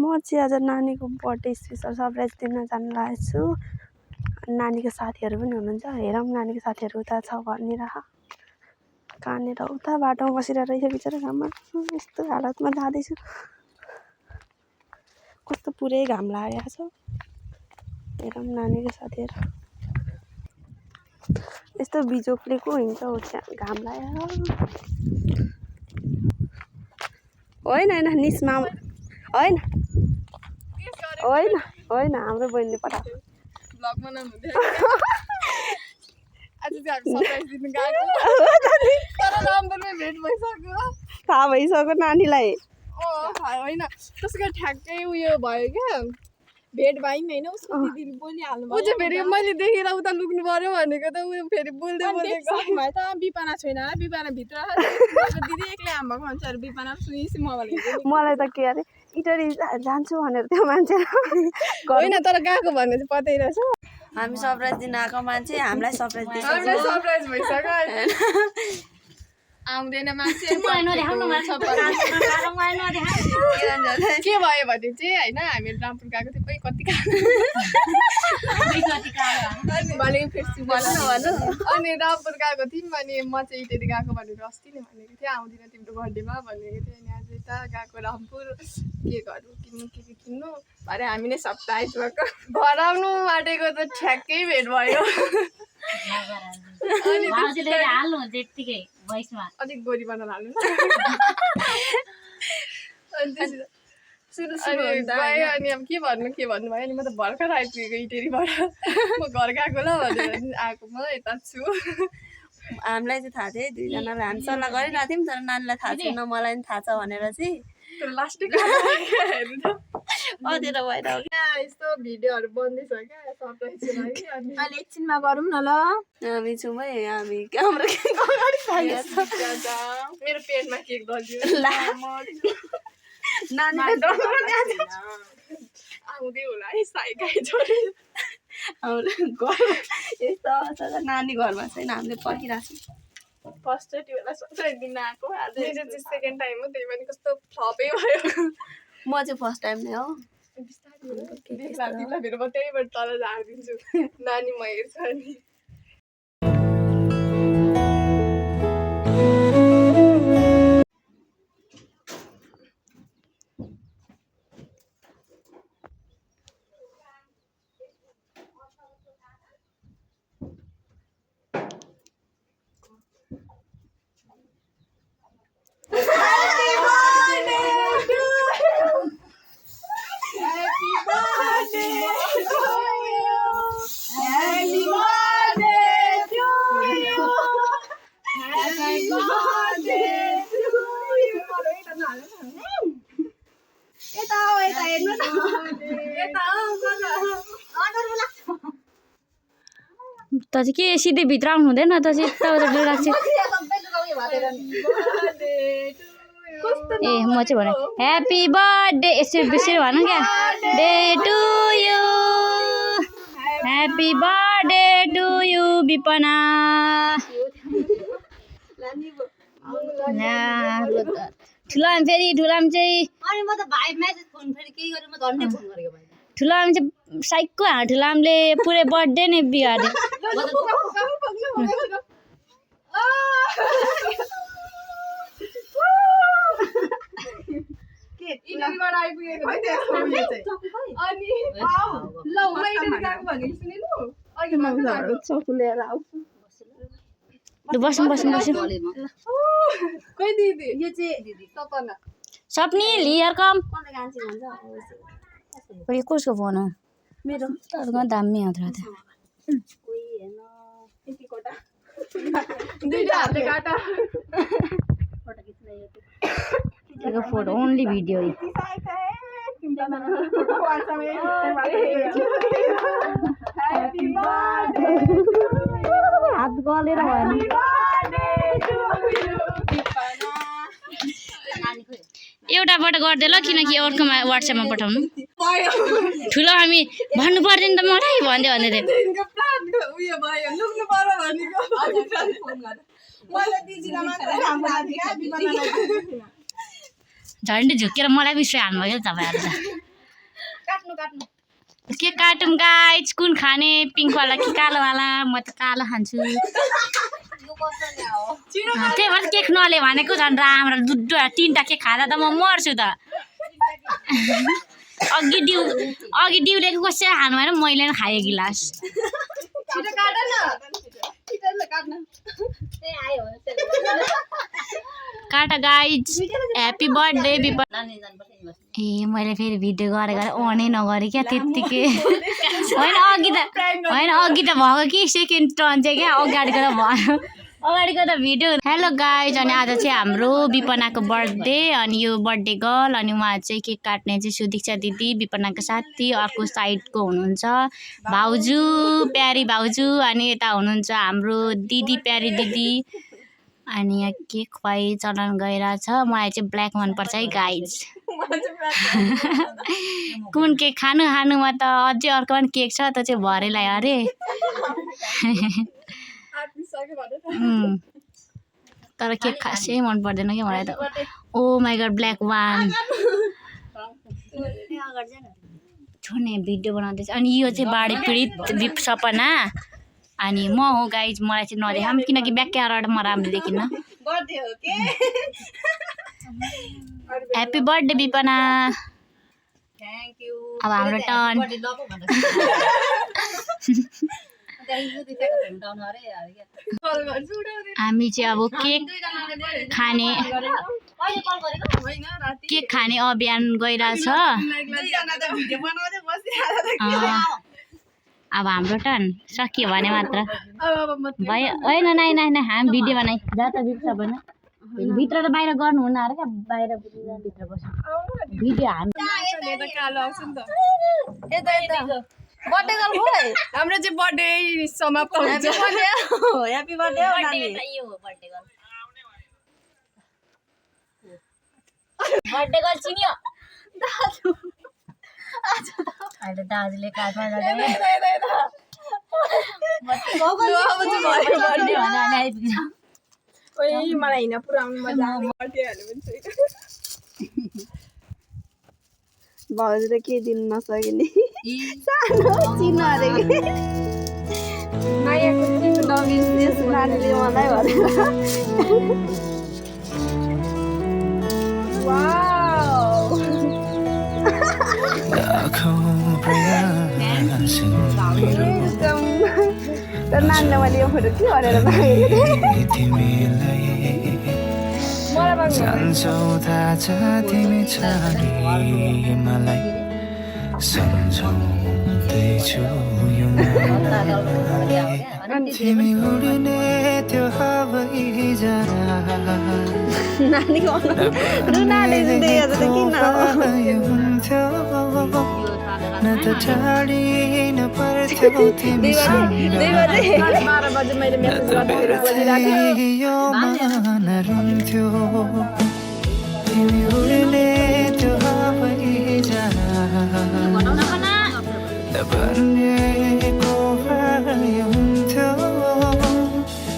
म चाहिँ आज नानीको बर्थडे स्पेसल सरप्राइज दिन जान लागेको छु। नानीको साथीहरू पनि हुनुहुन्छ। हेरौँ नानीको साथीहरू उता छ भनेर कहाँनिर उता बाटोमा बसिरहेको रहेछ बिचरा घाममा। यस्तो हालतमा जाँदैछु, कस्तो पुरै घाम लागेको छ। हेरौँ नानीको साथीहरू यस्तो बिजोकले को हिँड्छ हो त्यहाँ घाम लागेर। होइन होइन निस्मा होइन होइन होइन हाम्रो बहिनीले पठाएको ब्लगमा नहुँदै आज चाहिँ हामी सरप्राइज दिन गएको तर नम्बरमै भेट भइसक्यो। थाहा भइसक्यो नानीलाई। होइन त्यसको ठ्याक्कै उयो भयो क्या भेट भयौँ होइन। उसको दिदीले बोलिहाल्नु भयो। ऊ चाहिँ फेरि मैले देखेर उता लुक्नु पर्यो भनेको त ऊ फेरि बोल्दै बोल्दै भयो त। बिपाना छैन बिपाना भित्र दिदी एक्लै आमा भएको मान्छेहरू बिपाना सुनिस मलाई त के अरे इटरी जान्छु भनेर त्यो मान्छे होइन तर गएको भन्ने चाहिँ पत्तै रहेछ। हामी सरप्राइज दिन आएको मान्छे हामीलाई सरप्राइज दिन्छ। हामीलाई सरप्राइज भइसक्यो आउँदैन मान्छे के भयो भने चाहिँ होइन हामीहरू रामपुर गएको थियौँ कति अनि रामपुर गएको थियौँ अनि म चाहिँ इटेरी गएको भनेर अस्ति नै भनेको थिएँ आउँदिनँ तिम्रो बर्थडेमा भनेको थिएँ। अनि आज यता गएको रामपुर केकहरू किन्नु के किन्नु भरे हामी नै सरप्राइज भएको घर आउनु आँटेको त ठ्याक्कै भेट भयो। अलिक गोरी बनाएर हाल्नु अनि अब के भन्नु भयो अनि म त भर्खर आइपुगेको इटेरीबाट म घर गएको ल भनेर आएको म यता छु। हामीलाई चाहिँ थाहा थियो दुईजनालाई हामी सल्लाह गरिरहेको थियौँ तर नानीलाई थाहा छैन मलाई पनि थाहा छ भनेर चाहिँ लास्टै अधेर भएर हो क्या यस्तो भिडियोहरू बन्दैछ क्या सरप्राइजको लागि। अनि अहिले एकछिनमा गरौँ न ल। हामी छौँ है हामी हाम्रो अगाडि मेरो पेटमा केक दलियो नानीलाई आउँदै होला है साइकाइ छोडेर हाम्रो घर यस्तो अवस्था छ। नानी घरमा छैन हामीले पर्खिरहेको छौँ। फर्स्टचोटि बेला सरप्राइज दिन आएको आज मेरो चाहिँ सेकेन्ड टाइम हो त्यही पनि कस्तो फ्लपै भयो। म चाहिँ फर्स्ट टाइम नै हो। फेरि म त्यहीबाट तल झारिदिन्छु नानी म हेर्छु अनि त चाहिँ के सिधै भित्र आउनु हुँदैन त चाहिँ यताउता डुलाएको छ। ए म चाहिँ भने ह्याप्पी बर्थडे यसरी बेसी भन क्या day to you happy birthday to you Bipana. ठुलाम फेरि ठुलाम चाहिँ ठुलाम चाहिँ साइकको ठुलामले पुरै बर्थडे नै बिगार्यो। इटेरीबाट आइपुगेको अनि ल म इटेरी गएको भनेको सुनिनु अघि चकुलेर आउँछु। बस्नु बस्नु बस्नु कोही दिदी यो चाहिँ दिदी सपना सपनी लियर कम कसको फोन हो मेरो तपाईँको दामी आउँथ्यो त दुईटा हातले काटा फोटो ओन्ली भिडियो हात गलेर भयो एउटाबाट गरिदिए ल किनकि अर्कोमा वाट्सएपमा पठाउनु ठुलो हामी भन्नु पर्दैन त मलाई भन्दै भन्दै झन्डै झुकेर मलाई विश्व हाल्नुभयो तपाईँहरू त केक काटौँ गाइज कुन खाने पिङ्कवाला कि कालोवाला म त कालो खान्छु त्यही भएर केक नले भनेको झन् राम्रो तिनवटा केक खाँदा त म मर्छु त अघि डिउले कसै खानु भएन मैले नै खाएँ गिलास काटा गाइज ह्याप्पी बर्थडे ए मैले फेरि भिडियो गरेर अनै नगरेँ क्या त्यत्तिकै होइन अघि त भएको कि सेकेन्ड टर्न चाहिँ क्या अगाडिको त भिडियो हेलो गाइज अनि आज चाहिँ हाम्रो विपनाको बर्थडे अनि यो बर्थडे गर्ल अनि उहाँ चाहिँ केक काट्ने चाहिँ सुदीक्षा दिदी विपनाको साथी अर्को साइडको हुनुहुन्छ भाउजू प्यारी भाउजू अनि यता हुनुहुन्छ हाम्रो दिदी प्यारी दिदी अनि यहाँ केक खुवाई चलन गइरहेछ मलाई चाहिँ ब्ल्याक मनपर्छ है गाइज कुन केक खानुमा त अझै अर्को पनि केक छ त चाहिँ भरेलाई अरे तर केक खासै मन पर्दैन कि मलाई त ओ माई गड ब्ल्याक वान छुने भिडियो बनाउँदैछ अनि यो चाहिँ बाढी पीडित सपना अनि म हो गाइज मलाई चाहिँ नदेखाम किनकि ब्याक क्यामेराबाट म राम्रो देखिन्न ह्याप्पी बर्थडे विपना अब हाम्रो टर्न हामी चाहिँ अब केक खाने अभियान गइरहेछ अब हाम्रो टर्न सकियो भने मात्र भयो होइन नाइ हामी भिडियो बनाइ जता बिर्छ भने भित्र त बाहिर गर्नु हुन्न अरे क्या बाहिर भित्र बस्नु भिडियो हामी बर्थडे गर्ल भयो हाम्रो चाहिँ बर्थडे समाप्त हुन्छ ह्याप्पी बर्थडे हो नानी बर्थडे गर्ल चिन्यो अहिले दाजुले काठमा मलाई हिँड पुऱ्याउनु मजा भाउजूले के दिनु नसकिने सानो चिनो अरे नानीले मलाई भनेर तर नानीले मैले यो फोटो के भनेर मागेको नानीको रुनाले देखेर त किन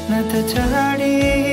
Nata